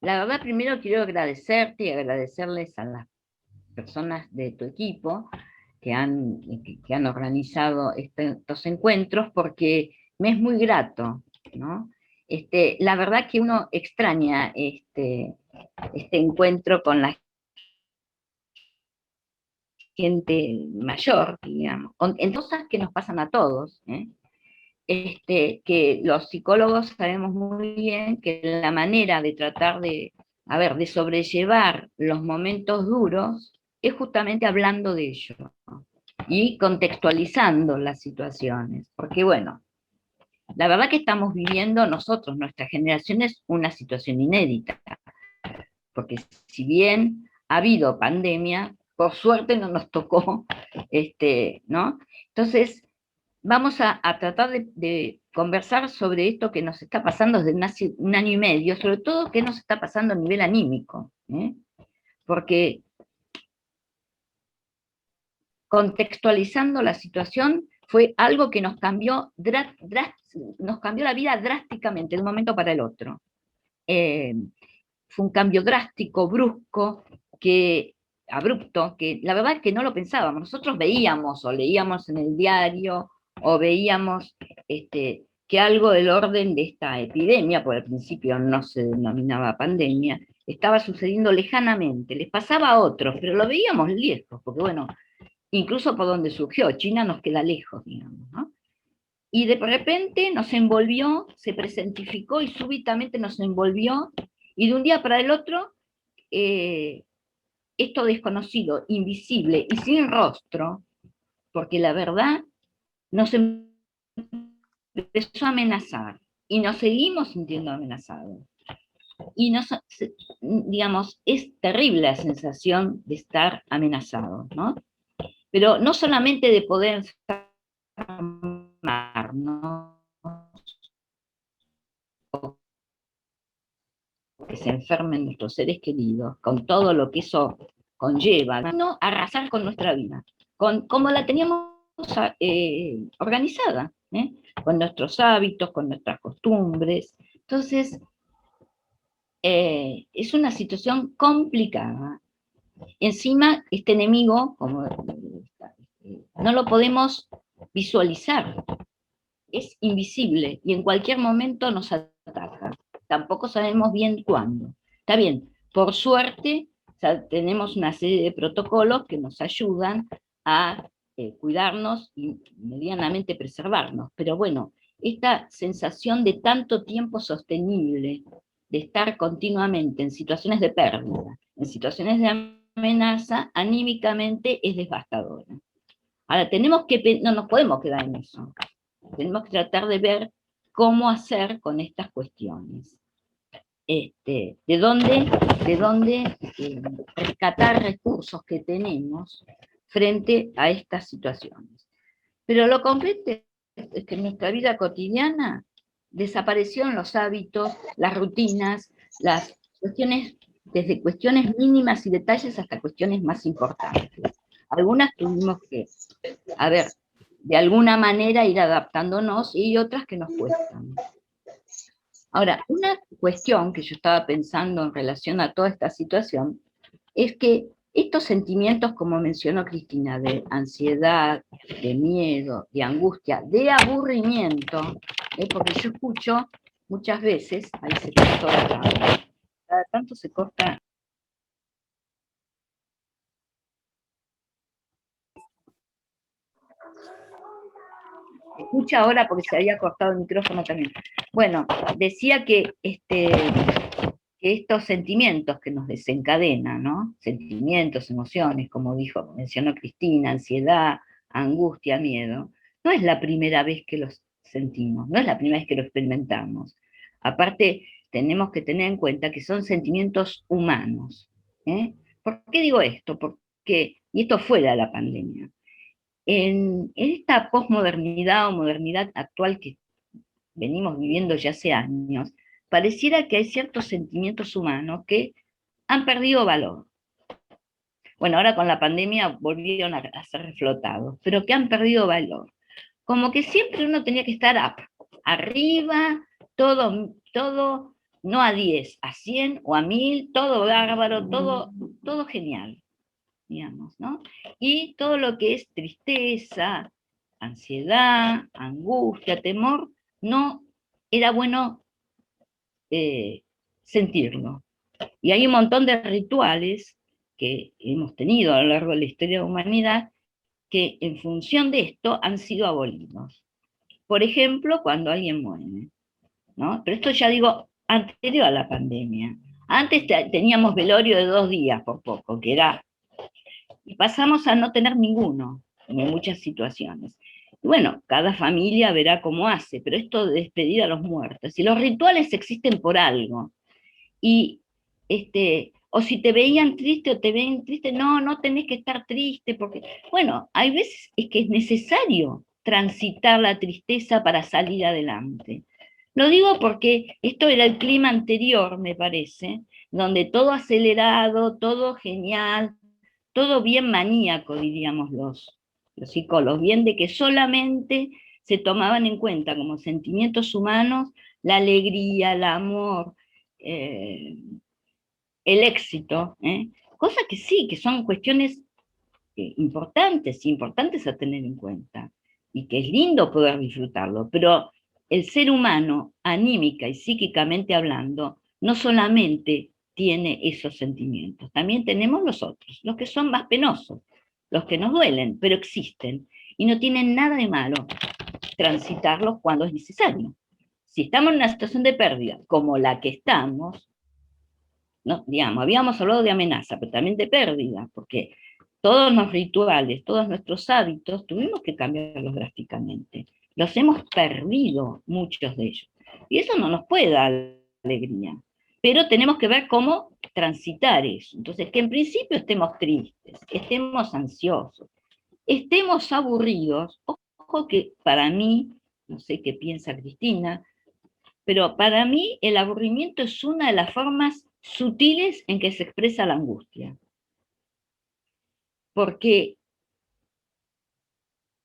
la verdad primero quiero agradecerte y agradecerles a las personas de tu equipo que han organizado estos encuentros, porque me es muy grato, ¿no? La verdad que uno extraña este encuentro con la gente mayor, digamos, en cosas que nos pasan a todos, ¿eh? Que los psicólogos sabemos muy bien que la manera de tratar de sobrellevar los momentos duros es justamente hablando de ello, ¿no? Y contextualizando las situaciones, porque bueno, la verdad que estamos viviendo nosotros, nuestra generación, es una situación inédita, porque si bien ha habido pandemia, por suerte no nos tocó, ¿no? Entonces, vamos a tratar de conversar sobre esto que nos está pasando desde un año y medio, sobre todo qué nos está pasando a nivel anímico, ¿eh? Porque contextualizando la situación fue algo que nos cambió la vida drásticamente de un momento para el otro. Eh, Fue un cambio drástico, brusco, abrupto, que la verdad es que no lo pensábamos. Nosotros veíamos o leíamos en el diario o veíamos que algo del orden de esta epidemia, por al principio no se denominaba pandemia, estaba sucediendo lejanamente, les pasaba a otros, pero lo veíamos lejos, porque bueno, incluso por donde surgió, China nos queda lejos, digamos, ¿no? Y de repente nos envolvió, se presentificó y súbitamente nos envolvió, y de un día para el otro, eh, esto desconocido, invisible y sin rostro, porque la verdad nos empezó a amenazar, y nos seguimos sintiendo amenazados. Y digamos, es terrible la sensación de estar amenazados, ¿no? Pero no solamente de poder ¿no? Que se enfermen nuestros seres queridos, con todo lo que eso conlleva, no arrasar con nuestra vida, con como la teníamos organizada, ¿eh? Con nuestros hábitos, con nuestras costumbres. Entonces, es una situación complicada. Encima, este enemigo, no lo podemos visualizar, es invisible y en cualquier momento nos ataca. Tampoco sabemos bien cuándo. Está bien, por suerte, o sea, tenemos una serie de protocolos que nos ayudan a cuidarnos y medianamente preservarnos. Pero bueno, esta sensación de tanto tiempo sostenible, de estar continuamente en situaciones de pérdida, en situaciones de amenaza, anímicamente es devastadora. Ahora, no nos podemos quedar en eso. Tenemos que tratar de ver cómo hacer con estas cuestiones. De dónde rescatar recursos que tenemos frente a estas situaciones. Pero lo concreto es que en nuestra vida cotidiana desaparecieron los hábitos, las rutinas, las cuestiones, desde cuestiones mínimas y detalles hasta cuestiones más importantes. Algunas tuvimos que, a ver, de alguna manera ir adaptándonos y otras que nos cuestan. Ahora, una cuestión que yo estaba pensando en relación a toda esta situación es que estos sentimientos, como mencionó Cristina, de ansiedad, de miedo, de angustia, de aburrimiento, porque yo escucho muchas veces, ahí se cortó cada tanto se corta. Escucha ahora porque se había cortado el micrófono también. Bueno, decía que estos sentimientos que nos desencadenan, ¿no? Sentimientos, emociones, como mencionó Cristina, ansiedad, angustia, miedo, no es la primera vez que los sentimos, no es la primera vez que lo experimentamos. Aparte, tenemos que tener en cuenta que son sentimientos humanos, ¿eh? ¿Por qué digo esto? Porque, y esto fuera de la pandemia, en esta posmodernidad o modernidad actual que venimos viviendo ya hace años, pareciera que hay ciertos sentimientos humanos que han perdido valor. Bueno, ahora con la pandemia volvieron a ser reflotados, pero que han perdido valor. Como que siempre uno tenía que estar arriba, todo no a 10, a 100 o a 1000, todo bárbaro, todo genial, digamos, ¿no? Y todo lo que es tristeza, ansiedad, angustia, temor, no era bueno sentirlo. Y hay un montón de rituales que hemos tenido a lo largo de la historia de la humanidad que en función de esto han sido abolidos. Por ejemplo, cuando alguien muere, ¿no? Pero esto ya digo, anterior a la pandemia. Antes teníamos velorio de 2 días por poco, que era, y pasamos a no tener ninguno en muchas situaciones. Y bueno, cada familia verá cómo hace, pero esto de despedir a los muertos, y los rituales existen por algo, y o si te veían triste o te ven triste, no, no tenés que estar triste, porque, bueno, hay veces es que es necesario transitar la tristeza para salir adelante. Lo digo porque esto era el clima anterior, me parece, donde todo acelerado, todo genial, todo bien maníaco, diríamos los psicólogos, bien de que solamente se tomaban en cuenta como sentimientos humanos la alegría, el amor, eh, el éxito, cosas que sí, que son cuestiones importantes a tener en cuenta, y que es lindo poder disfrutarlo, pero el ser humano, anímica y psíquicamente hablando, no solamente tiene esos sentimientos, también tenemos los otros, los que son más penosos, los que nos duelen, pero existen, y no tienen nada de malo transitarlos cuando es necesario. Si estamos en una situación de pérdida, como la que estamos, no, digamos, habíamos hablado de amenaza, pero también de pérdida, porque todos los rituales, todos nuestros hábitos, tuvimos que cambiarlos drásticamente. Los hemos perdido, muchos de ellos. Y eso no nos puede dar alegría. Pero tenemos que ver cómo transitar eso. Entonces, que en principio estemos tristes, estemos ansiosos, estemos aburridos. Ojo que para mí, no sé qué piensa Cristina, pero para mí el aburrimiento es una de las formas sutiles en que se expresa la angustia. Porque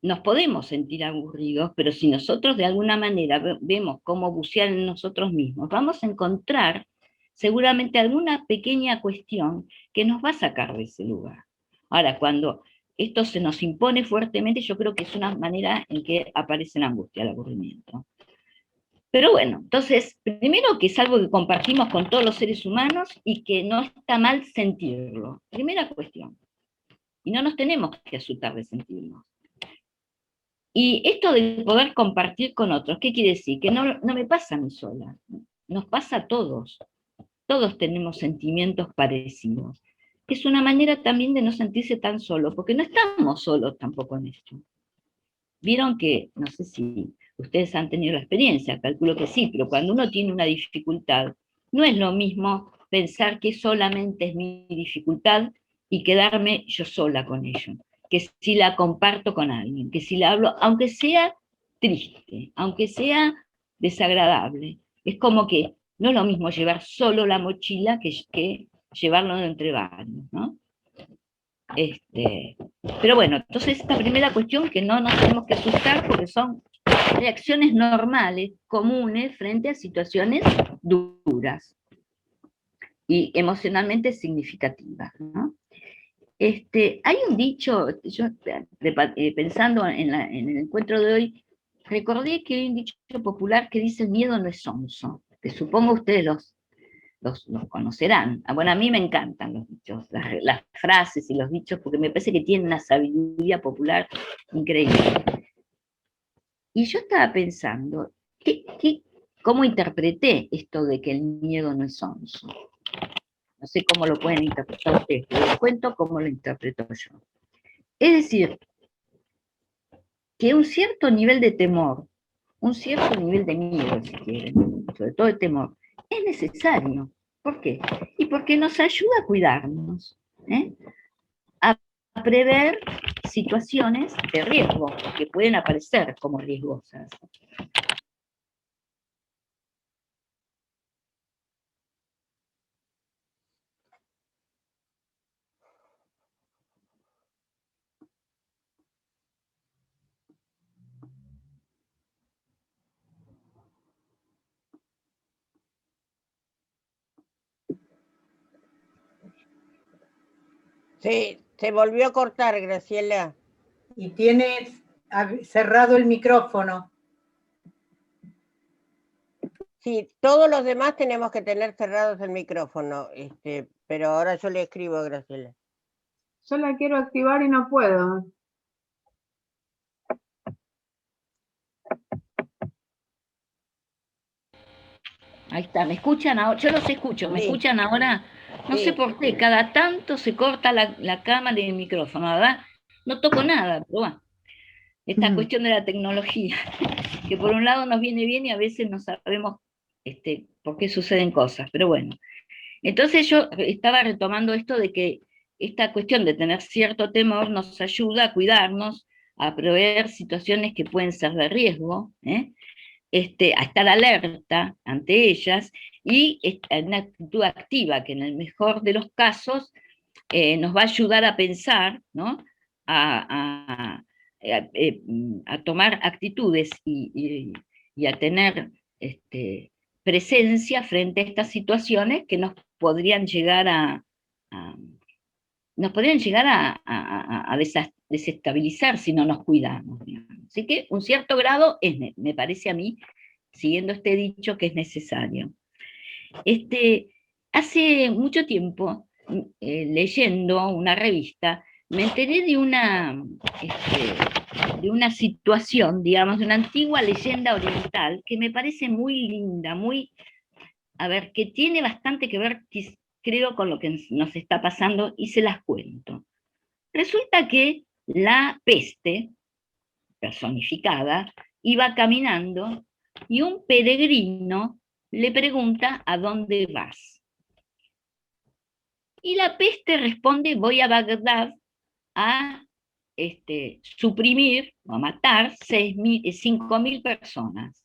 nos podemos sentir aburridos, pero si nosotros de alguna manera vemos cómo bucear en nosotros mismos, vamos a encontrar seguramente alguna pequeña cuestión que nos va a sacar de ese lugar. Ahora, cuando esto se nos impone fuertemente, yo creo que es una manera en que aparece la angustia, el aburrimiento. Pero bueno, entonces, primero que es algo que compartimos con todos los seres humanos y que no está mal sentirlo. Primera cuestión. Y no nos tenemos que asustar de sentirnos. Y esto de poder compartir con otros, ¿qué quiere decir? Que no me pasa a mí sola, nos pasa a todos. Todos tenemos sentimientos parecidos. Es una manera también de no sentirse tan solo, porque no estamos solos tampoco en esto. Vieron que, no sé si ustedes han tenido la experiencia, calculo que sí, pero cuando uno tiene una dificultad, no es lo mismo pensar que solamente es mi dificultad y quedarme yo sola con ello, que si la comparto con alguien, que si la hablo, aunque sea triste, aunque sea desagradable. Es como que no es lo mismo llevar solo la mochila que llevarlo entre varios, ¿no? Pero bueno, entonces esta primera cuestión que no nos tenemos que asustar porque son reacciones normales, comunes, frente a situaciones duras y emocionalmente significativas, ¿no? Hay un dicho, yo pensando en el encuentro de hoy, recordé que hay un dicho popular que dice el miedo no es sonso, que supongo ustedes los conocerán. Bueno, a mí me encantan los dichos, las frases y los dichos, porque me parece que tienen una sabiduría popular increíble. Y yo estaba pensando, ¿cómo interpreté esto de que el miedo no es sonso? No sé cómo lo pueden interpretar ustedes, pero les cuento cómo lo interpreto yo. Es decir, que un cierto nivel de temor, un cierto nivel de miedo, si quieren, sobre todo de temor, es necesario. ¿Por qué? Y porque nos ayuda a cuidarnos, ¿eh? A prever situaciones de riesgo que pueden aparecer como riesgosas. Se volvió a cortar, Graciela. Y tienes cerrado el micrófono. Sí, todos los demás tenemos que tener cerrados el micrófono, pero ahora yo le escribo a Graciela. Yo la quiero activar y no puedo. Ahí está, ¿me escuchan ahora? Yo los escucho, ¿me escuchan ahora? No sé por qué, cada tanto se corta la cámara y el micrófono, ¿verdad? No toco nada, pero bueno. Esta cuestión de la tecnología, que por un lado nos viene bien y a veces no sabemos por qué suceden cosas, pero bueno. Entonces yo estaba retomando esto de que esta cuestión de tener cierto temor nos ayuda a cuidarnos, a prever situaciones que pueden ser de riesgo, a estar alerta ante ellas y una actitud activa que en el mejor de los casos nos va a ayudar a pensar, ¿no? a tomar actitudes y a tener presencia frente a estas situaciones que nos podrían llegar a desestabilizar si no nos cuidamos. Digamos. Así que un cierto grado me parece a mí, siguiendo este dicho, que es necesario. Hace mucho tiempo, leyendo una revista, me enteré de una situación, digamos, de una antigua leyenda oriental que me parece muy linda, que tiene bastante que ver, creo, con lo que nos está pasando, y se las cuento. Resulta que la peste, personificada, iba caminando y un peregrino le pregunta ¿a dónde vas? Y la peste responde, voy a Bagdad a suprimir o a matar 5.000 personas.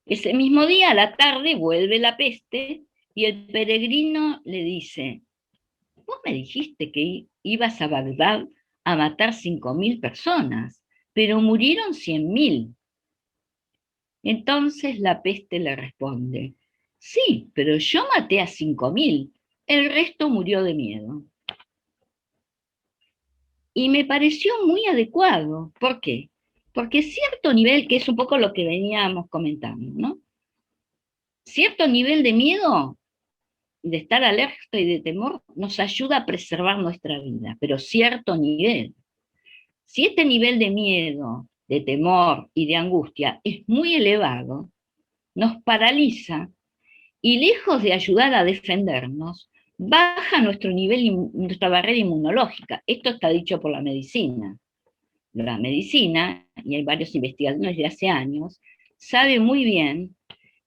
Ese mismo día, a la tarde, vuelve la peste y el peregrino le dice, vos me dijiste que ibas a Bagdad a matar 5.000 personas, pero murieron 100.000. Entonces la peste le responde, sí, pero yo maté a 5.000, el resto murió de miedo. Y me pareció muy adecuado. ¿Por qué? Porque cierto nivel, que es un poco lo que veníamos comentando, ¿no? Cierto nivel de miedo, de estar alerta y de temor, nos ayuda a preservar nuestra vida, pero cierto nivel. Si este nivel de miedo, de temor y de angustia es muy elevado, nos paraliza y lejos de ayudar a defendernos, baja nuestro nivel, nuestra barrera inmunológica. Esto está dicho por la medicina. La medicina, y hay varios investigadores de hace años, sabe muy bien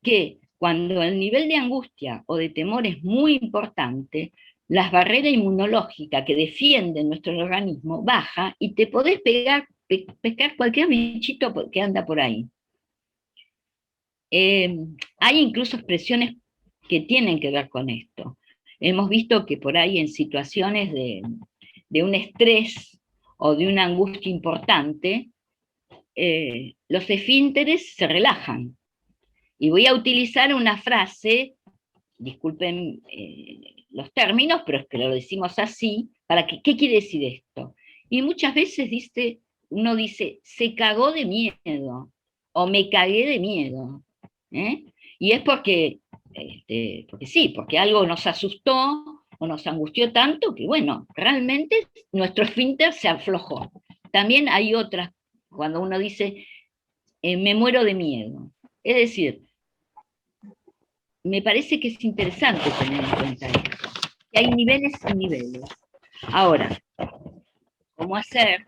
que cuando el nivel de angustia o de temor es muy importante, las barreras inmunológicas que defienden nuestro organismo baja y te podés pescar cualquier bichito que anda por ahí. Hay incluso expresiones que tienen que ver con esto. Hemos visto que por ahí en situaciones de un estrés o de una angustia importante, los esfínteres se relajan. Y voy a utilizar una frase, disculpen los términos, pero es que lo decimos así, ¿qué quiere decir esto? Y muchas veces uno dice, se cagó de miedo, o me cagué de miedo. Y es porque sí, porque algo nos asustó, o nos angustió tanto, que bueno, realmente nuestro esfínter se aflojó. También hay otras, cuando uno dice, me muero de miedo. Es decir, me parece que es interesante tener en cuenta esto, que hay niveles y niveles. Ahora, ¿cómo hacer?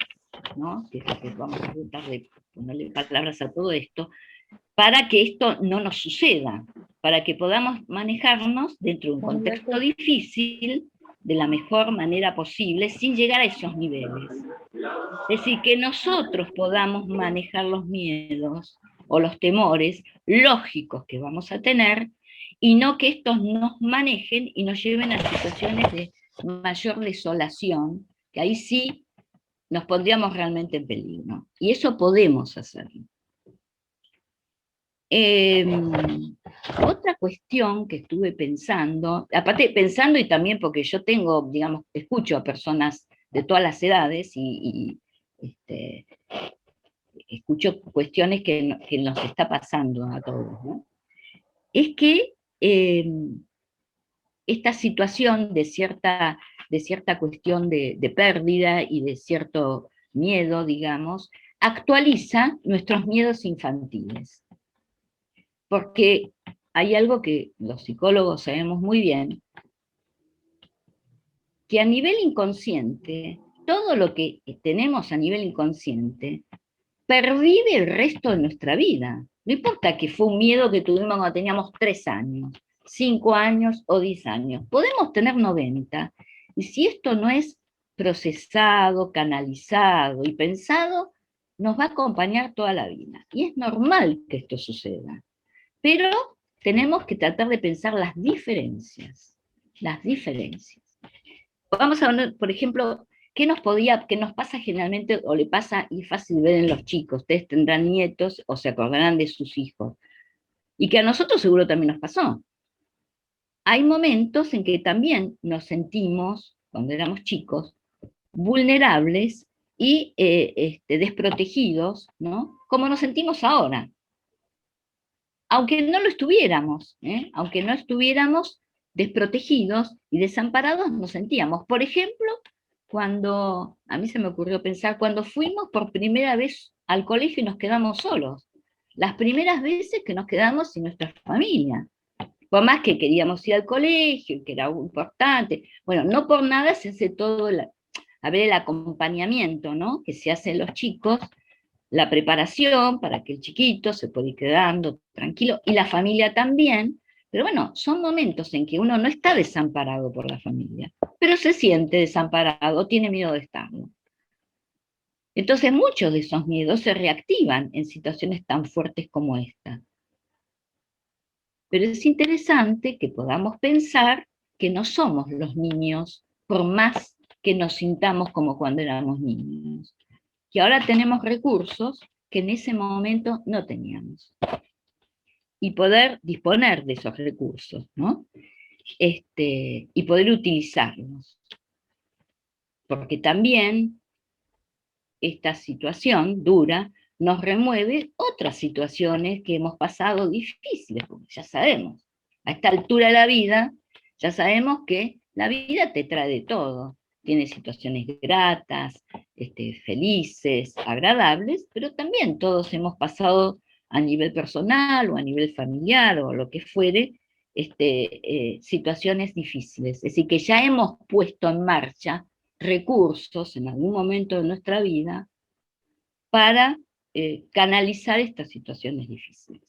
¿No? Que vamos a tratar de ponerle palabras a todo esto, para que esto no nos suceda, para que podamos manejarnos dentro de un contexto difícil de la mejor manera posible, sin llegar a esos niveles. Es decir, que nosotros podamos manejar los miedos o los temores lógicos que vamos a tener, y no que estos nos manejen y nos lleven a situaciones de mayor desolación, que ahí sí nos pondríamos realmente en peligro. Y eso podemos hacerlo. Otra cuestión que estuve pensando, aparte pensando y también porque yo tengo, digamos, escucho a personas de todas las edades y escucho cuestiones que nos está pasando a todos, ¿no? Es que esta situación de cierta cuestión de pérdida y de cierto miedo, digamos, actualiza nuestros miedos infantiles. Porque hay algo que los psicólogos sabemos muy bien, que a nivel inconsciente, todo lo que tenemos a nivel inconsciente, pervive el resto de nuestra vida. No importa que fue un miedo que tuvimos cuando teníamos 3 años, 5 años o 10 años. Podemos tener 90. Y si esto no es procesado, canalizado y pensado, nos va a acompañar toda la vida. Y es normal que esto suceda. Pero tenemos que tratar de pensar las diferencias. Las diferencias. Vamos a ver, por ejemplo, qué nos pasa generalmente, o le pasa, y es fácil ver en los chicos, ustedes tendrán nietos o se acordarán de sus hijos, y que a nosotros seguro también nos pasó. Hay momentos en que también nos sentimos, cuando éramos chicos, vulnerables y desprotegidos, ¿no? Como nos sentimos ahora. Aunque no lo estuviéramos, aunque no estuviéramos desprotegidos y desamparados, nos sentíamos. Por ejemplo, cuando, a mí se me ocurrió pensar, cuando fuimos por primera vez al colegio y nos quedamos solos. Las primeras veces que nos quedamos sin nuestra familia. Por más que queríamos ir al colegio, que era importante. Bueno, no por nada se hace todo, a ver, el acompañamiento, ¿no? Que se hace en los chicos, la preparación para que el chiquito se pueda ir quedando tranquilo, y la familia también, pero bueno, son momentos en que uno no está desamparado por la familia, pero se siente desamparado, tiene miedo de estarlo. Entonces muchos de esos miedos se reactivan en situaciones tan fuertes como esta. Pero es interesante que podamos pensar que no somos los niños, por más que nos sintamos como cuando éramos niños. Que ahora tenemos recursos que en ese momento no teníamos. Y poder disponer de esos recursos, ¿no? Y poder utilizarlos. Porque también esta situación dura nos remueve otras situaciones que hemos pasado difíciles, porque ya sabemos, a esta altura de la vida, ya sabemos que la vida te trae de todo. Tiene situaciones gratas, felices, agradables, pero también todos hemos pasado a nivel personal o a nivel familiar o lo que fuere, situaciones difíciles. Es decir, que ya hemos puesto en marcha recursos en algún momento de nuestra vida para canalizar estas situaciones difíciles.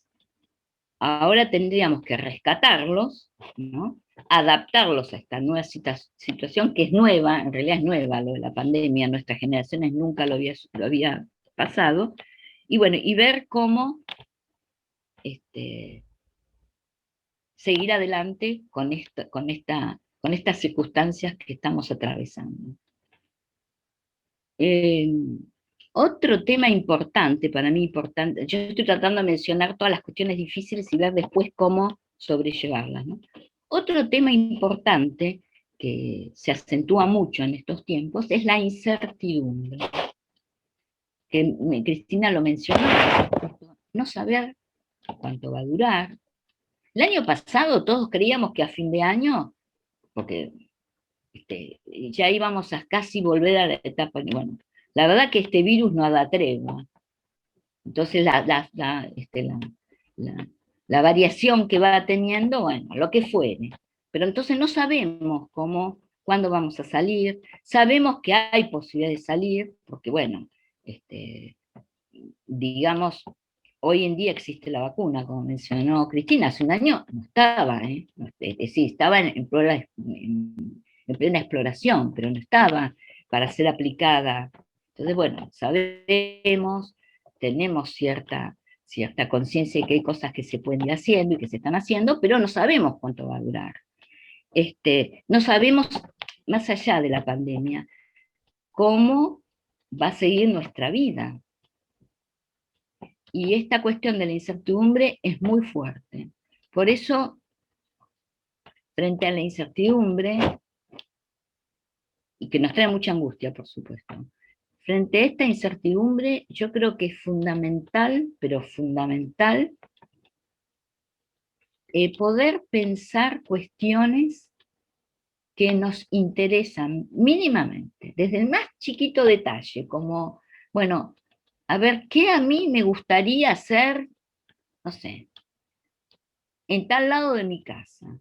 Ahora tendríamos que rescatarlos, ¿no? Adaptarlos a esta nueva situación, que es nueva, en realidad es nueva, lo de la pandemia, nuestras generaciones nunca lo había pasado, y bueno, y ver cómo seguir adelante con estas circunstancias que estamos atravesando. Otro tema importante, para mí importante, yo estoy tratando de mencionar todas las cuestiones difíciles y ver después cómo sobrellevarlas, ¿no? Otro tema importante que se acentúa mucho en estos tiempos es la incertidumbre, que Cristina lo mencionó, no saber cuánto va a durar. El año pasado todos creíamos que a fin de año, porque ya íbamos a casi volver a la etapa, bueno, la verdad que este virus no da tregua. Entonces la variación que va teniendo, bueno, lo que fuere. Pero entonces no sabemos cuándo vamos a salir, sabemos que hay posibilidad de salir, porque bueno, digamos, hoy en día existe la vacuna, como mencionó Cristina, hace un año no estaba, sí, estaba en plena exploración, pero no estaba para ser aplicada. Entonces, bueno, sabemos, tenemos cierta conciencia de que hay cosas que se pueden ir haciendo y que se están haciendo, pero no sabemos cuánto va a durar. No sabemos, más allá de la pandemia, cómo va a seguir nuestra vida. Y esta cuestión de la incertidumbre es muy fuerte. Por eso, frente a la incertidumbre, y que nos trae mucha angustia, por supuesto, frente a esta incertidumbre, yo creo que es fundamental, pero fundamental, poder pensar cuestiones que nos interesan mínimamente, desde el más chiquito detalle, como, bueno, a ver, ¿qué a mí me gustaría hacer, no sé, en tal lado de mi casa?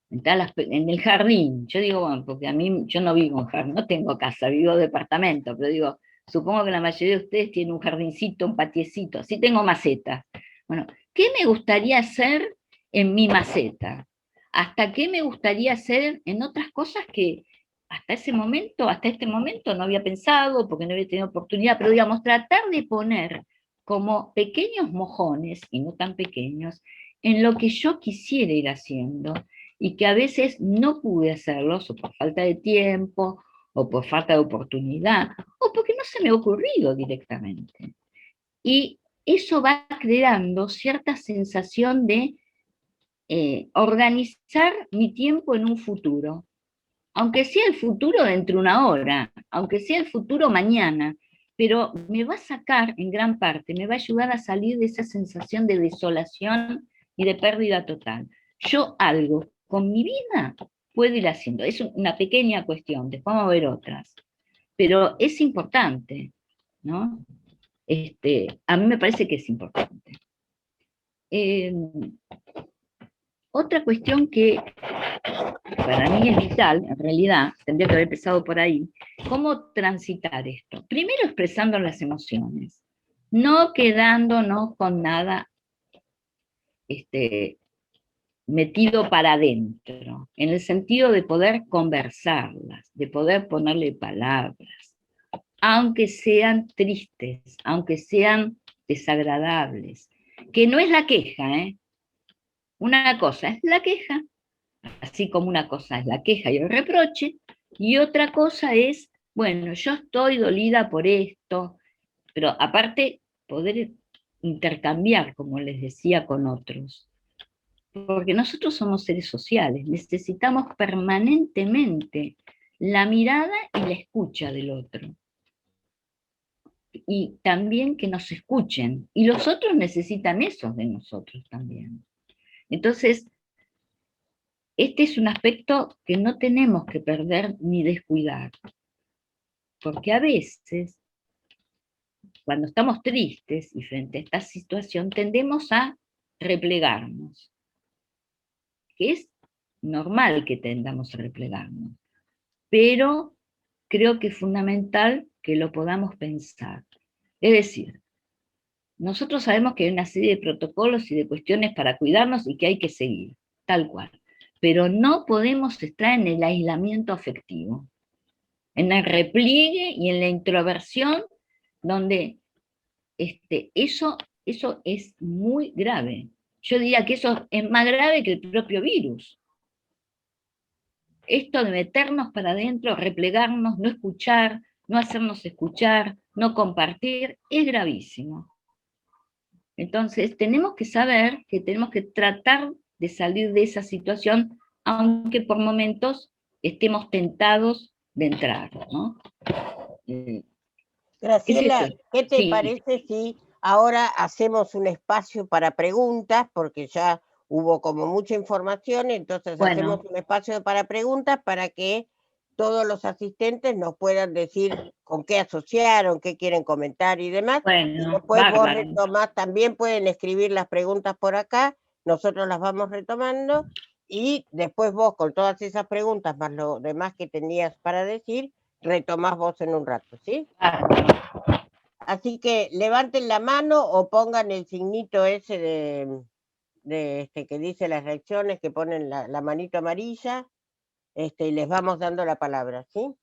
En el jardín, yo digo, bueno, porque a mí, yo no vivo en jardín, no tengo casa, vivo en departamento, pero digo, supongo que la mayoría de ustedes tienen un jardincito, un patiecito, sí tengo macetas. Bueno, ¿qué me gustaría hacer en mi maceta? ¿Hasta qué me gustaría hacer en otras cosas que hasta este momento no había pensado, porque no había tenido oportunidad, pero digamos, tratar de poner como pequeños mojones, y no tan pequeños, en lo que yo quisiera ir haciendo, y que a veces no pude hacerlo, o por falta de tiempo, o por falta de oportunidad, o porque no se me ha ocurrido directamente. Y eso va creando cierta sensación de organizar mi tiempo en un futuro, aunque sea el futuro dentro de una hora, aunque sea el futuro mañana, pero me va a sacar en gran parte, me va a ayudar a salir de esa sensación de desolación y de pérdida total. Yo algo con mi vida puedo ir haciendo, es una pequeña cuestión, después vamos a ver otras, pero es importante, ¿no? A mí me parece que es importante. Otra cuestión que para mí es vital, en realidad, tendría que haber empezado por ahí, cómo transitar esto. Primero expresando las emociones, no quedándonos con nada metido para adentro, en el sentido de poder conversarlas, de poder ponerle palabras, aunque sean tristes, aunque sean desagradables, que no es la queja, ¿eh? Una cosa es la queja, así como una cosa es la queja y el reproche, y otra cosa es, bueno, yo estoy dolida por esto, pero aparte poder intercambiar, como les decía, con otros. Porque nosotros somos seres sociales, necesitamos permanentemente la mirada y la escucha del otro. Y también que nos escuchen. Y los otros necesitan eso de nosotros también. Entonces, este es un aspecto que no tenemos que perder ni descuidar, porque a veces, cuando estamos tristes y frente a esta situación, tendemos a replegarnos, que es normal que tendamos a replegarnos, pero creo que es fundamental que lo podamos pensar. Es decir, nosotros sabemos que hay una serie de protocolos y de cuestiones para cuidarnos y que hay que seguir, tal cual, pero no podemos estar en el aislamiento afectivo, en el repliegue y en la introversión, donde eso es muy grave. Yo diría que eso es más grave que el propio virus. Esto de meternos para adentro, replegarnos, no escuchar, no hacernos escuchar, no compartir, es gravísimo. Entonces, tenemos que saber que tenemos que tratar de salir de esa situación, aunque por momentos estemos tentados de entrar, ¿no? Graciela, ¿qué te Sí, parece si ahora hacemos un espacio para preguntas? Porque ya hubo como mucha información, entonces hacemos bueno, un espacio para preguntas para que todos los asistentes nos puedan decir con qué asociaron, qué quieren comentar y demás. Y bueno, después vos bárbaro. retomás, también pueden escribir las preguntas por acá, nosotros las vamos retomando y después vos con todas esas preguntas más lo demás que tenías para decir, retomás vos en un rato, ¿sí? Bárbaro. Así que levanten la mano o pongan el signito ese de que dice las reacciones, que ponen la manito amarilla, y les vamos dando la palabra, ¿sí?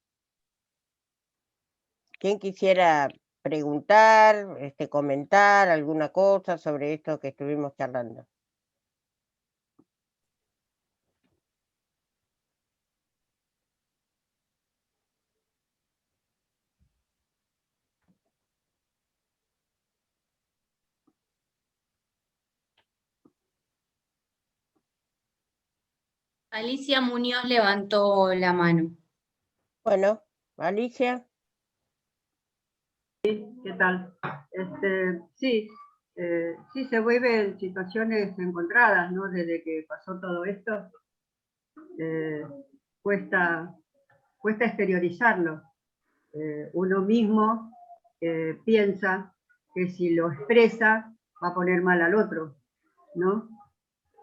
¿Quién quisiera preguntar, comentar alguna cosa sobre esto que estuvimos charlando? Alicia Muñoz levantó la mano. Bueno, Alicia. ¿Qué tal? Sí, sí se viven situaciones encontradas, ¿no? Desde que pasó todo esto, cuesta exteriorizarlo. Uno mismo piensa que si lo expresa va a poner mal al otro, ¿no?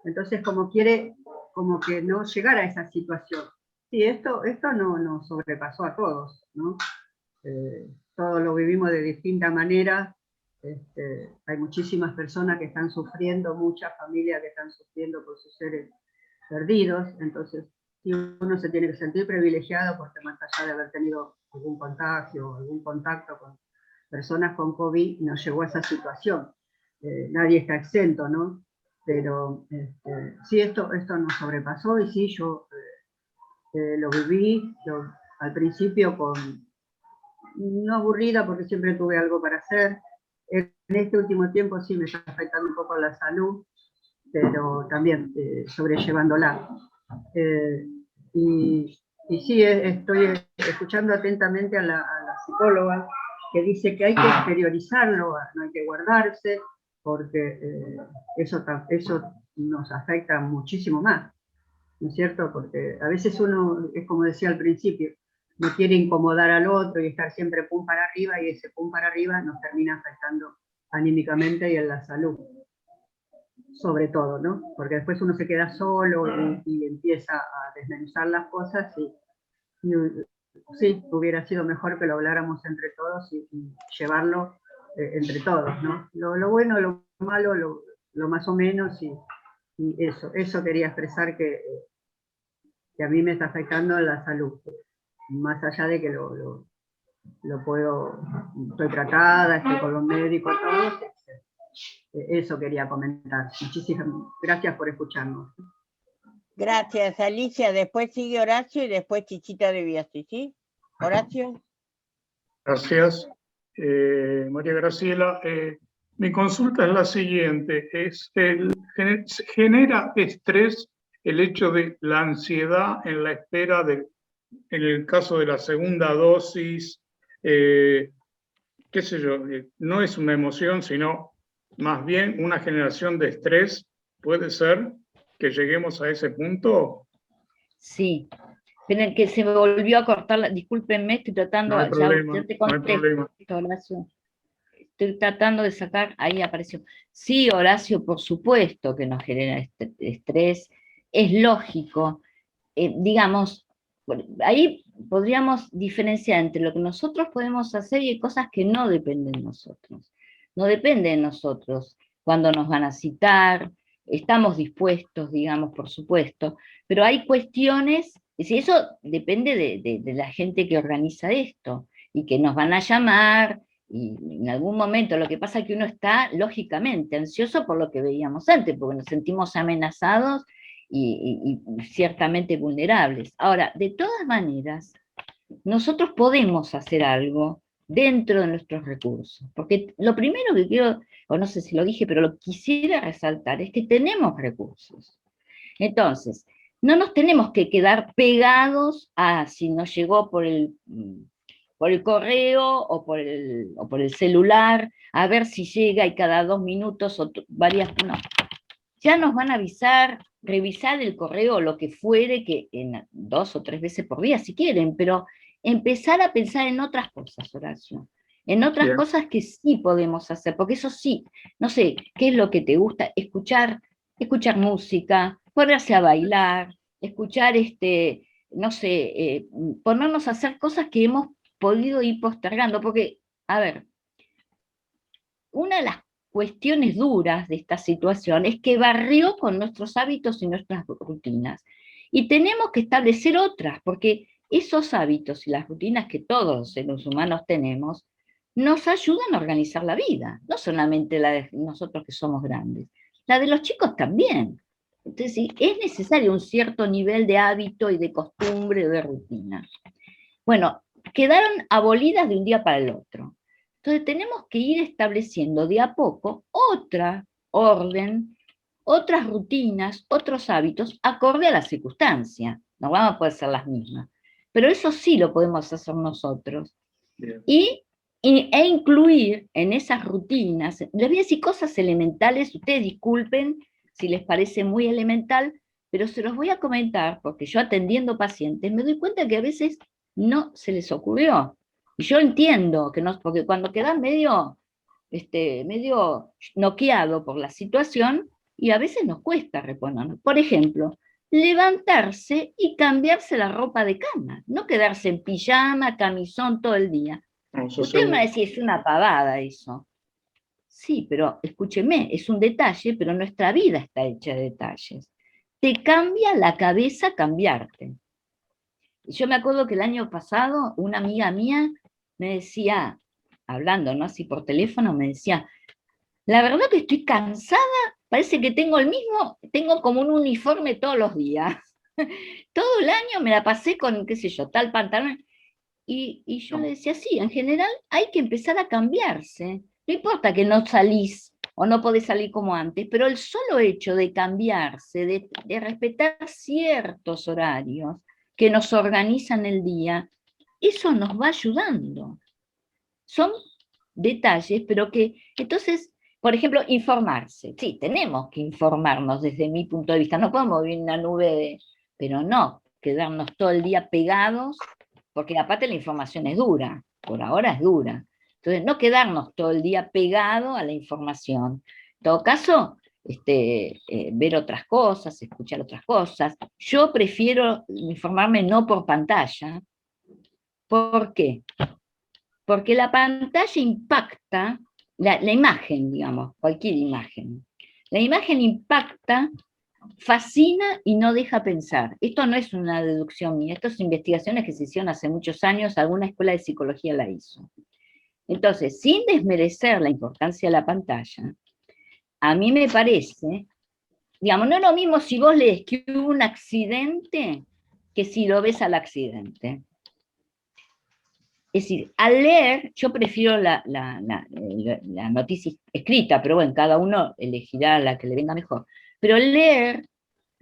Entonces como quiere como que no llegar a esa situación. Sí, esto no nos sobrepasó a todos, ¿no? Todos lo vivimos de distinta manera. Hay muchísimas personas que están sufriendo, muchas familias que están sufriendo por sus seres perdidos, entonces sí, uno se tiene que sentir privilegiado porque más allá de haber tenido algún contagio, algún contacto con personas con COVID, nos llegó a esa situación. Nadie está exento, ¿no? Pero sí, esto nos sobrepasó y sí, yo lo viví al principio no aburrida porque siempre tuve algo para hacer. En este último tiempo sí me está afectando un poco la salud, pero también sobrellevándola. Y sí, estoy escuchando atentamente a la psicóloga que dice que hay que exteriorizarlo, no hay que guardarse, porque eso nos afecta muchísimo más, ¿no es cierto? Porque a veces uno, es como decía al principio, no quiere incomodar al otro y estar siempre pum para arriba, y ese pum para arriba nos termina afectando anímicamente y en la salud, sobre todo, ¿no? Porque después uno se queda solo y empieza a desmenuzar las cosas y sí, hubiera sido mejor que lo habláramos entre todos y llevarlo entre todos, ¿no? Lo bueno, lo malo, lo más o menos, y eso quería expresar que a mí me está afectando en la salud, más allá de que lo puedo, estoy tratada, estoy con los médicos, todos. Eso quería comentar. Muchísimas gracias por escucharnos. Gracias, Alicia. Después sigue Horacio y después Chichita de Biasi, ¿sí? Horacio. Gracias. María Graciela, mi consulta es la siguiente. ¿Genera estrés el hecho de la ansiedad en la espera en el caso de la segunda dosis? Qué sé yo, no es una emoción, sino más bien una generación de estrés. ¿Puede ser que lleguemos a ese punto? Sí, pero en que se me volvió a cortar, discúlpenme, estoy tratando, No hay problema, ya te no hay contesto, problema. Horacio. Estoy tratando de sacar, ahí apareció. Sí, Horacio, por supuesto que nos genera estrés, es lógico. Digamos, ahí podríamos diferenciar entre lo que nosotros podemos hacer y hay cosas que no dependen de nosotros. No depende de nosotros cuando nos van a citar, estamos dispuestos, digamos, por supuesto, pero hay cuestiones, y eso depende de la gente que organiza esto, y que nos van a llamar, y en algún momento lo que pasa es que uno está lógicamente ansioso por lo que veíamos antes, porque nos sentimos amenazados y ciertamente vulnerables. Ahora, de todas maneras, nosotros podemos hacer algo dentro de nuestros recursos, porque lo primero que quiero, o no sé si lo dije, pero lo quisiera resaltar, es que tenemos recursos. Entonces, no nos tenemos que quedar pegados a si nos llegó por el correo o por el celular, a ver si llega y cada 2 minutos o varias, no. Ya nos van a avisar, revisar el correo o lo que fuere, que en 2 o 3 veces por día si quieren, pero empezar a pensar en otras cosas, Horacio, en otras cosas que sí podemos hacer, porque eso sí, no sé, ¿qué es lo que te gusta? Escuchar música, ponerse a bailar, escuchar, no sé, ponernos a hacer cosas que hemos podido ir postergando, porque, a ver, una de las cuestiones duras de esta situación es que barrió con nuestros hábitos y nuestras rutinas. Y tenemos que establecer otras, porque esos hábitos y las rutinas que todos los seres humanos tenemos nos ayudan a organizar la vida, no solamente la de nosotros que somos grandes, la de los chicos también. Entonces, sí, es necesario un cierto nivel de hábito y de costumbre o de rutina. Bueno, quedaron abolidas de un día para el otro. Entonces tenemos que ir estableciendo de a poco otra orden, otras rutinas, otros hábitos, acorde a la circunstancia. No van a poder ser las mismas. Pero eso sí lo podemos hacer nosotros. Bien. E incluir en esas rutinas, les voy a decir cosas elementales, ustedes disculpen si les parece muy elemental, pero se los voy a comentar porque yo atendiendo pacientes me doy cuenta que a veces no se les ocurrió. Y yo entiendo que no, porque cuando quedan medio noqueado por la situación, y a veces nos cuesta reponernos. Por ejemplo, levantarse y cambiarse la ropa de cama, no quedarse en pijama, camisón todo el día. No, eso Usted me va a seguro. decir, es una pavada eso. Sí, pero escúcheme, es un detalle, pero nuestra vida está hecha de detalles. Te cambia la cabeza cambiarte. Yo me acuerdo que el año pasado una amiga mía me decía, hablando, ¿no? Así por teléfono, me decía, la verdad que estoy cansada, parece que tengo como un uniforme todos los días. Todo el año me la pasé con, qué sé yo, tal pantalón. Y yo le decía, sí, en general hay que empezar a cambiarse. No importa que no salís o no podés salir como antes, pero el solo hecho de cambiarse, de respetar ciertos horarios que nos organizan el día, eso nos va ayudando. Son detalles, pero que, entonces, por ejemplo, informarse. Sí, tenemos que informarnos desde mi punto de vista. No podemos vivir en una nube pero no quedarnos todo el día pegados, porque aparte la información es dura, por ahora es dura. Entonces, no quedarnos todo el día pegado a la información. En todo caso, ver otras cosas, escuchar otras cosas. Yo prefiero informarme no por pantalla. ¿Por qué? Porque la pantalla impacta, la imagen, digamos, cualquier imagen. La imagen impacta, fascina y no deja pensar. Esto no es una deducción mía, esto son investigaciones que se hicieron hace muchos años, alguna escuela de psicología la hizo. Entonces, sin desmerecer la importancia de la pantalla, a mí me parece, digamos, no es lo mismo si vos lees que hubo un accidente que si lo ves al accidente. Es decir, al leer, yo prefiero la noticia escrita, pero bueno, cada uno elegirá la que le venga mejor. Pero leer,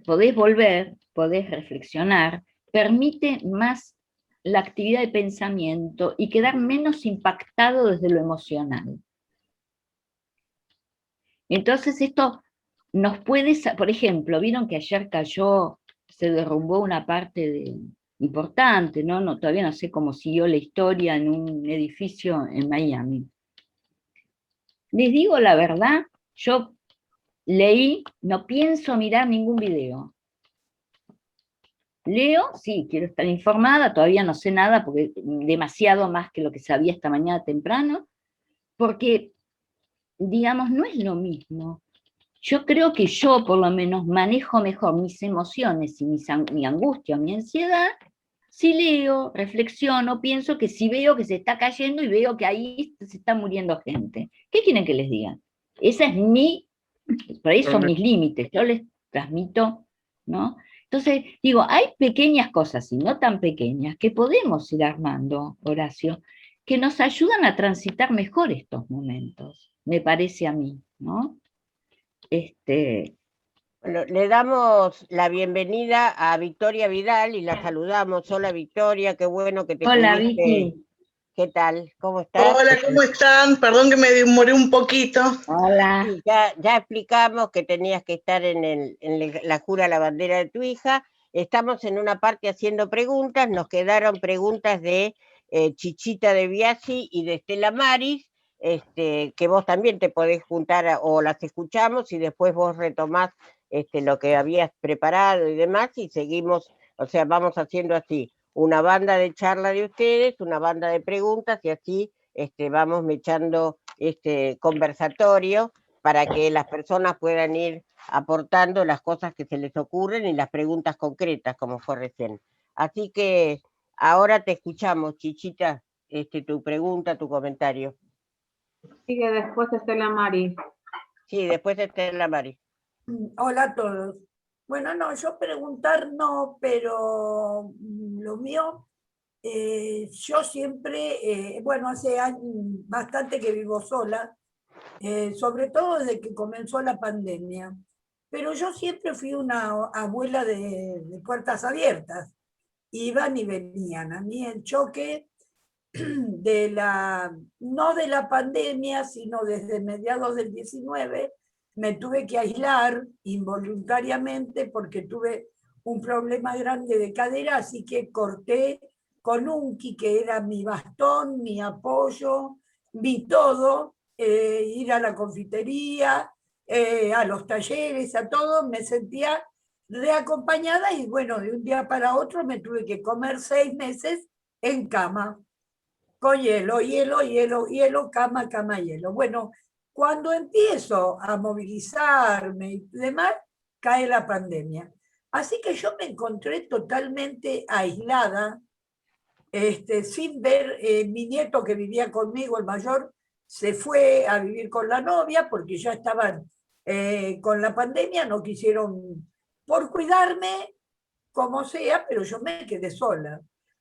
podés volver, podés reflexionar, permite más la actividad de pensamiento y quedar menos impactado desde lo emocional. Entonces esto nos puede, por ejemplo, vieron que ayer se derrumbó una parte importante, ¿no? Todavía no sé cómo siguió la historia en un edificio en Miami. Les digo la verdad, yo leí, no pienso mirar ningún video. Leo, sí, quiero estar informada, todavía no sé nada, porque demasiado más que lo que sabía esta mañana temprano, porque, digamos, no es lo mismo. Yo creo que yo, por lo menos, manejo mejor mis emociones y mi angustia, mi ansiedad, si leo, reflexiono, pienso que si veo que se está cayendo y veo que ahí se está muriendo gente. ¿Qué quieren que les diga? Esa es por ahí son mis límites, yo les transmito, ¿no? Entonces, digo, hay pequeñas cosas, y no tan pequeñas, que podemos ir armando, Horacio, que nos ayudan a transitar mejor estos momentos, me parece a mí, ¿no? Bueno, le damos la bienvenida a Victoria Vidal y la saludamos. Hola Victoria, qué bueno que te Hola, pudiste. Vicky. ¿Qué tal? ¿Cómo estás? Hola, ¿cómo están? Perdón que me demoré un poquito. Hola. Sí, ya explicamos que tenías que estar en la jura a la bandera de tu hija. Estamos en una parte haciendo preguntas. Nos quedaron preguntas de Chichita de Biasi y de Estela Maris, que vos también te podés juntar o las escuchamos y después vos retomás lo que habías preparado y demás y seguimos, o sea, vamos haciendo así, una banda de charla de ustedes, una banda de preguntas y así vamos mechando este conversatorio para que las personas puedan ir aportando las cosas que se les ocurren y las preguntas concretas, como fue recién. Así que ahora te escuchamos, Chichita, tu pregunta, tu comentario. Sigue después Estela Mari. Sí, después Estela Mari. Hola a todos. Bueno, no, yo preguntar no, pero lo mío, yo siempre, bueno, hace bastante que vivo sola, sobre todo desde que comenzó la pandemia, pero yo siempre fui una abuela de puertas abiertas, iban y venían. A mí el choque no de la pandemia, sino desde mediados del 19, me tuve que aislar involuntariamente porque tuve un problema grande de cadera, así que corté con Unki, que era mi bastón, mi apoyo, mi todo, ir a la confitería, a los talleres, a todo, me sentía reacompañada y bueno, de un día para otro me tuve que comer 6 meses en cama, con hielo, hielo, hielo, hielo, cama, cama, hielo. Bueno, cuando empiezo a movilizarme y demás, cae la pandemia. Así que yo me encontré totalmente aislada, sin ver mi nieto que vivía conmigo, el mayor, se fue a vivir con la novia porque ya estaban con la pandemia, no quisieron por cuidarme, como sea, pero yo me quedé sola.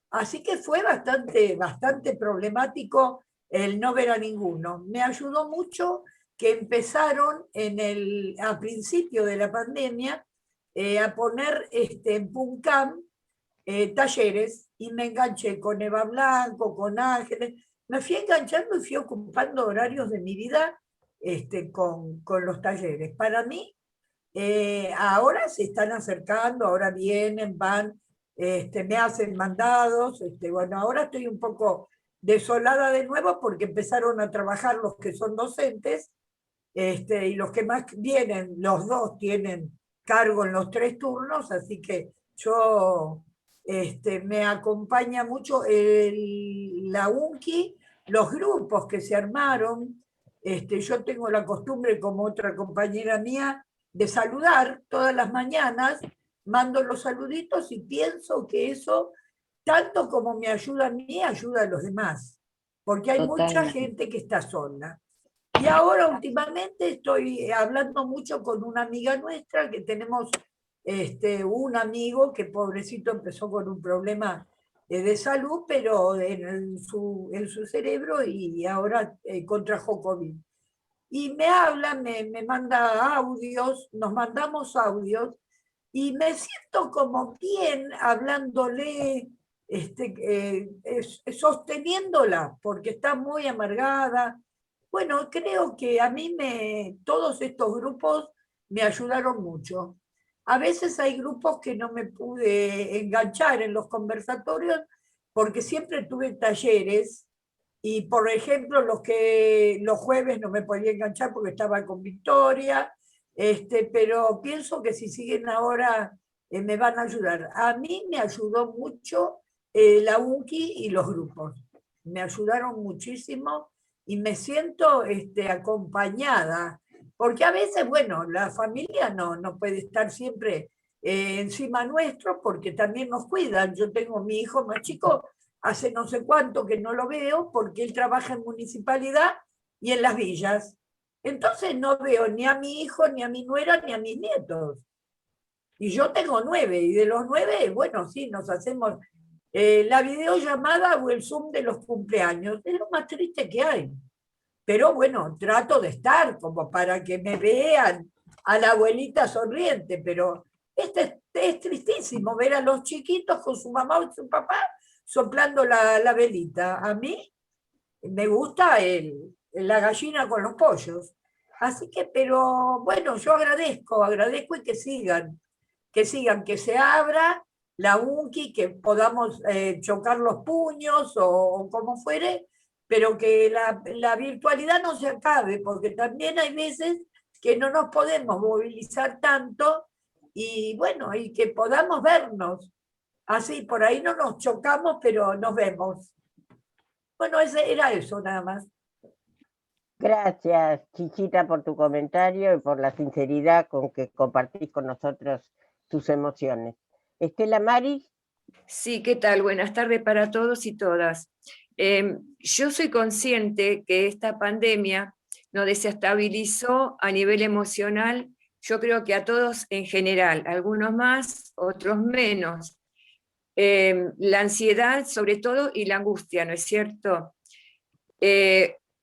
Así que fue bastante problemático el no ver a ninguno. Me ayudó mucho que empezaron a principio de la pandemia a poner en Puncam talleres y me enganché con Eva Blanco, con Ángeles. Me fui enganchando y fui ocupando horarios de mi vida con los talleres. Para mí, ahora se están acercando, ahora vienen, van, me hacen mandados. Bueno, ahora estoy un poco desolada de nuevo porque empezaron a trabajar los que son docentes, y los que más vienen, los dos tienen cargo en los 3 turnos, así que yo me acompaña mucho la UNCI, los grupos que se armaron. Yo tengo la costumbre, como otra compañera mía, de saludar todas las mañanas, mando los saluditos y pienso que eso, tanto como me ayuda a mí, ayuda a los demás, porque hay mucha Totalmente. gente que está sola. Y ahora últimamente estoy hablando mucho con una amiga nuestra, que tenemos un amigo que pobrecito empezó con un problema de salud, pero en su cerebro, y ahora contrajo COVID. Y me habla, me manda audios, nos mandamos audios, y me siento como bien hablándole, sosteniéndola, porque está muy amargada. Bueno, creo que a mí todos estos grupos me ayudaron mucho. A veces hay grupos que no me pude enganchar en los conversatorios porque siempre tuve talleres y, por ejemplo, los jueves no me podía enganchar porque estaba con Victoria, pero pienso que si siguen ahora me van a ayudar. A mí me ayudó mucho la UNCI y los grupos. Me ayudaron muchísimo y me siento acompañada, porque a veces, bueno, la familia no puede estar siempre encima nuestro porque también nos cuidan. Yo tengo mi hijo más chico, hace no sé cuánto que no lo veo porque él trabaja en municipalidad y en las villas. Entonces no veo ni a mi hijo, ni a mi nuera, ni a mis nietos. Y yo tengo 9, y de los 9, bueno, sí, nos hacemos la videollamada o el Zoom de los cumpleaños. Es lo más triste que hay. Pero bueno, trato de estar como para que me vean a la abuelita sonriente, pero es tristísimo ver a los chiquitos con su mamá o su papá soplando la velita. A mí me gusta la gallina con los pollos. Así que, pero bueno, yo agradezco y que se abra la UNCI, que podamos chocar los puños o como fuere, pero que la virtualidad no se acabe, porque también hay veces que no nos podemos movilizar tanto y bueno, y que podamos vernos. Así, por ahí no nos chocamos, pero nos vemos. Bueno, era eso nada más. Gracias, Chichita, por tu comentario y por la sinceridad con que compartís con nosotros tus emociones. Estela Maris. Sí, ¿qué tal? Buenas tardes para todos y todas. Yo soy consciente que esta pandemia nos desestabilizó a nivel emocional, yo creo que a todos en general, algunos más, otros menos. La ansiedad sobre todo y la angustia, ¿no es cierto?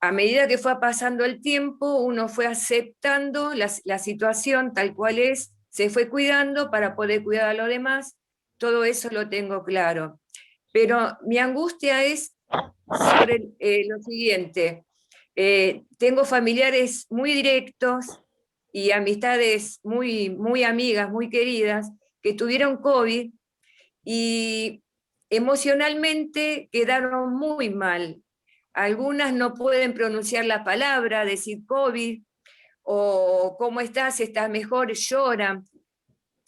a medida que fue pasando el tiempo, uno fue aceptando la situación tal cual es, se fue cuidando para poder cuidar a los demás, todo eso lo tengo claro. Pero mi angustia es sobre lo siguiente. Tengo familiares muy directos y amistades muy, muy amigas, muy queridas, que tuvieron COVID y emocionalmente quedaron muy mal. Algunas no pueden pronunciar la palabra, decir COVID, o ¿cómo estás? ¿Estás mejor? Lloran.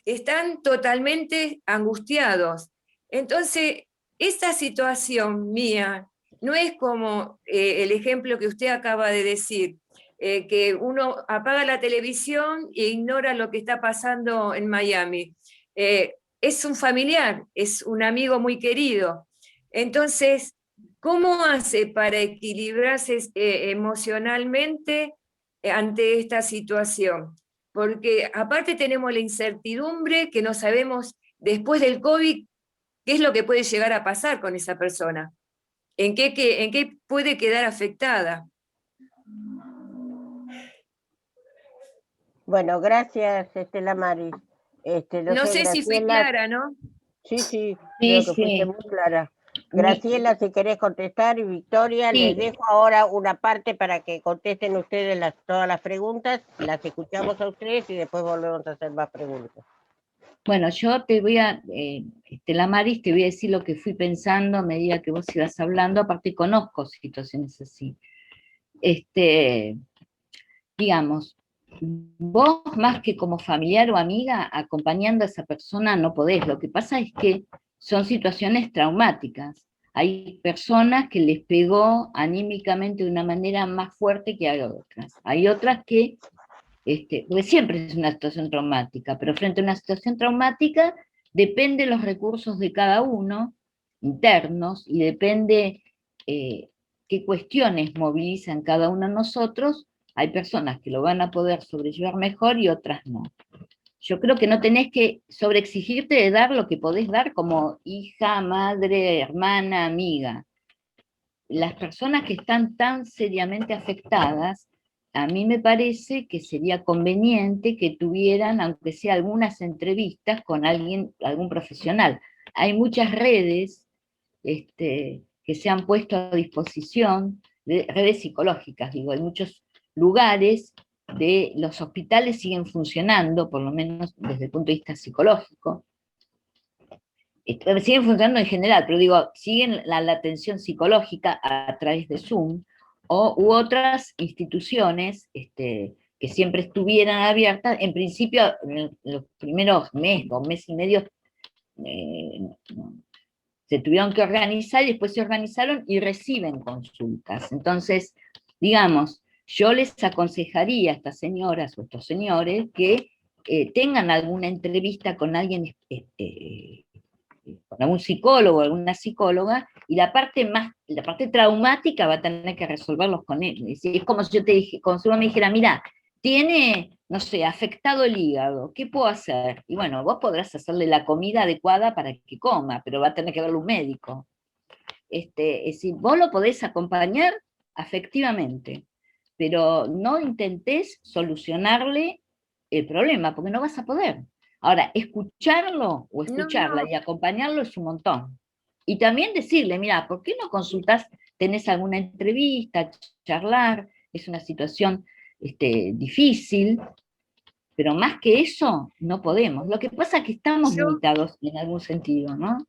Están totalmente angustiados. Entonces, esta situación mía no es como el ejemplo que usted acaba de decir, que uno apaga la televisión e ignora lo que está pasando en Miami. Es un familiar, es un amigo muy querido. Entonces, ¿cómo hace para equilibrarse emocionalmente ante esta situación? Porque aparte tenemos la incertidumbre que no sabemos después del COVID qué es lo que puede llegar a pasar con esa persona, en qué puede quedar afectada. Bueno, gracias, Estela Maris. No sé si fui Graciela, clara, ¿no? sí, creo que fuiste muy clara. Graciela, si querés contestar, y Victoria, les dejo ahora una parte para que contesten ustedes todas las preguntas, las escuchamos a ustedes y después volvemos a hacer más preguntas. Bueno, yo te voy a, Estela Maris, te voy a decir lo que fui pensando a medida que vos ibas hablando, aparte conozco situaciones así. Digamos, vos más que como familiar o amiga, acompañando a esa persona no podés. Lo que pasa es que son situaciones traumáticas. Hay personas que les pegó anímicamente de una manera más fuerte que a otras. Hay otras que, porque siempre es una situación traumática, pero frente a una situación traumática depende los recursos de cada uno, internos, y depende qué cuestiones movilizan cada uno de nosotros. Hay personas que lo van a poder sobrellevar mejor y otras no. Yo creo que no tenés que sobreexigirte de dar lo que podés dar como hija, madre, hermana, amiga. Las personas que están tan seriamente afectadas, a mí me parece que sería conveniente que tuvieran, aunque sea algunas entrevistas con algún profesional. Hay muchas redes que se han puesto a disposición, redes psicológicas, digo, hay muchos lugares de los hospitales siguen funcionando, por lo menos desde el punto de vista psicológico, siguen funcionando en general, pero digo, siguen la atención psicológica a través de Zoom, u otras instituciones que siempre estuvieran abiertas. En principio, en los primeros meses, 2 meses y medio, se tuvieron que organizar y después se organizaron y reciben consultas. Entonces, digamos, yo les aconsejaría a estas señoras o estos señores que tengan alguna entrevista con alguien, con algún psicólogo o alguna psicóloga, y la parte traumática va a tener que resolverlos con él. Es como si yo te dije, como si uno me dijera, mira, tiene, no sé, afectado el hígado, ¿qué puedo hacer? Y bueno, vos podrás hacerle la comida adecuada para que coma, pero va a tener que verlo un médico. Es decir, vos lo podés acompañar afectivamente, pero no intentés solucionarle el problema, porque no vas a poder. Ahora, escucharlo o escucharla y acompañarlo es un montón. Y también decirle, mira, ¿por qué no consultás, tenés alguna entrevista, charlar? Es una situación difícil, pero más que eso, no podemos. Lo que pasa es que estamos limitados en algún sentido, ¿no?